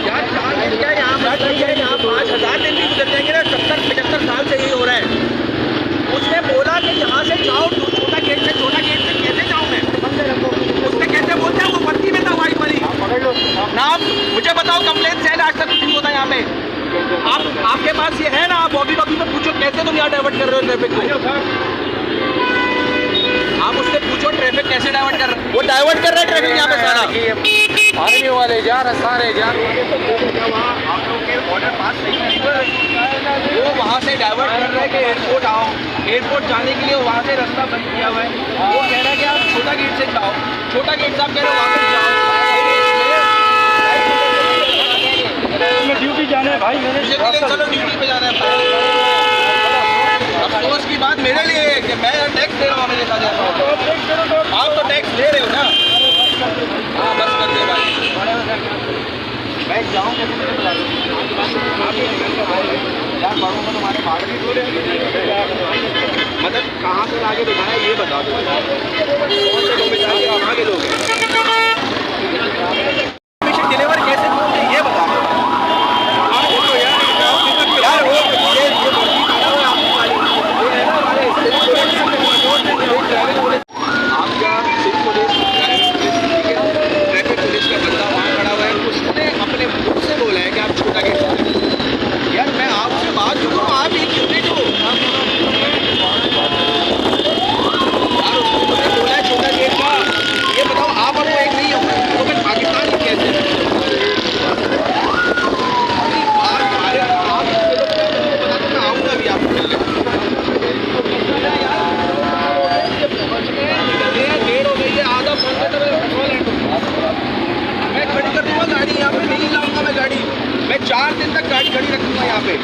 यार 4 दिन क्या यहाँ 5,000 दिन भी गुजर जाएंगे ना, 70-75 साल से यही हो रहा है। उसने बोला कि यहाँ से जाओ, छोटा गेट से कैसे जाऊँ मैं? उसने कैसे बोलते हैं, वो बत्ती में था वाइट वाली। नाम मुझे बताओ, कंप्लेंट सेल आज तक कुछ नहीं होता यहाँ पे। आपके पास ये है ना, आप वॉकी टॉकी में पूछो कैसे तुम यहाँ डाइवर्ट कर रहे हो ट्रैफिक को। आप उससे पूछो ट्रैफिक कैसे डाइवर्ट कर रहे, वो डाइवर्ट कर रहे हैं ट्रैफिक यहाँ पे सारा। आर्मी वाले जा रहे, सारे जा रहे। आप लोग के बॉर्डर पास नहीं है, वो वहाँ से डाइवर्ट कर रहे हैं कि एयरपोर्ट आओ। एयरपोर्ट जाने के लिए वहाँ से रास्ता बंद किया हुआ है। वो कह रहा है कि आप छोटा गेट से जाओ, छोटा गेट से आप कह रहे हो वापस जाओ। ड्यूटी जाना है भाई, चलो ड्यूटी पे जाना है। अफसोस की बात मेरे लिए है कि मैं टैक्स दे रहा हूँ, मेरे साथ ऐसा होता है। आप तो टैक्स दे रहे हो ना। हाँ बस कर दे भाई, मैं जाऊँ कैसे मुझे बता दो। यार पढ़ूँगा तुम्हारे बाहर भी थोड़े, मतलब कहाँ से आगे दिखाया ये बता दो। कौन से लोग कहाँ के लोग हैं, डिलीवर कैसे करोगे ये बता दो। यार वो आपका सिविल पुलिस, ट्रैफिक पुलिस का बंदा वहाँ खड़ा हुआ है, उसने अपने मुंह से बोला है कि आप छोटा गेट। यार मैं आपसे बात करूँ, आप एक यूनिट हो यार, उसने मुझे बोला है छोटा गेट का। ये बताओ आप और वो एक नहीं हो तो फिर पाकिस्तान कैसे? आऊँगा अभी आपको मिलने, देर हो गई है, आधा पौने घंटे में पेट्रोल है। मैं खड़ी कर दूँगा गाड़ी यहाँ पे, नहीं लाऊंगा मैं गाड़ी। मैं 4 दिन तक गाड़ी खड़ी रखूँगा यहाँ पे।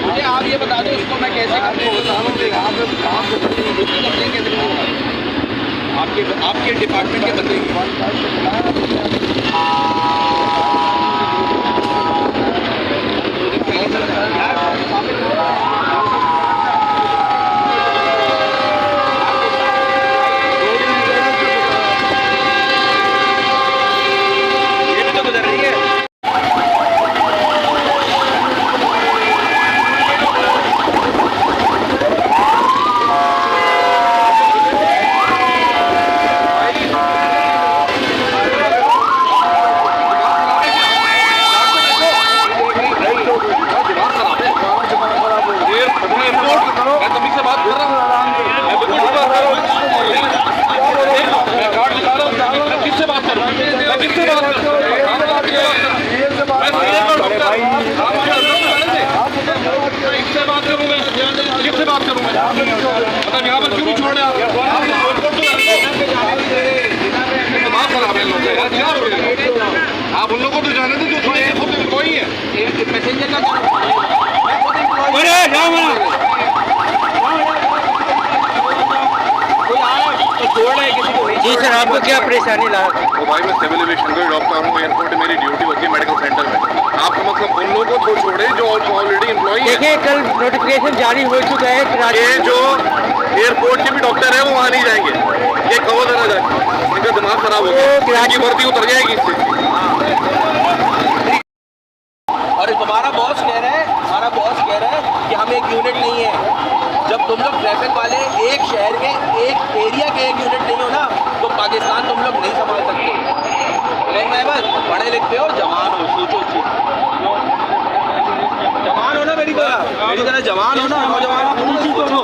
मुझे आप ये बता दो इसको मैं कैसे आपके डिपार्टमेंट के बंदे की आप उन लोगों को तो जाने दो जो कोई है पैसेंजर का जी सर, आपको क्या परेशानी ला? तो भाई मैं सिविल एविएशन का डॉक्टर हूँ, एयरपोर्ट मेरी ड्यूटी होती है मेडिकल सेंटर में। आपको मतलब उन लोगों को छोड़े जो ऑलरेडी एम्प्लॉई है। देखिए कल नोटिफिकेशन जारी हो चुका है, ये जो एयरपोर्ट के भी डॉक्टर है वो वहाँ नहीं जाएंगे, ये कवर ना जाए, इनका दिमाग खराब हो गया, इनकी भर्ती उतर जाएगी इससे। और तुम्हारा बॉस कह रहा है, हमारा बॉस कह रहा है कि हम एक यूनिट नहीं है। जब तुम लोग ट्रैफिक वाले एक शहर के एक एरिया के एक यूनिट नहीं हो ना, तो पाकिस्तान तुम लोग नहीं संभाल सकते। मैं बस पढ़े लिखते हो, जवान हो, सोचो जवान हो ना, मेरी तरह जवान हो ना, नौजवान हो, सोचो।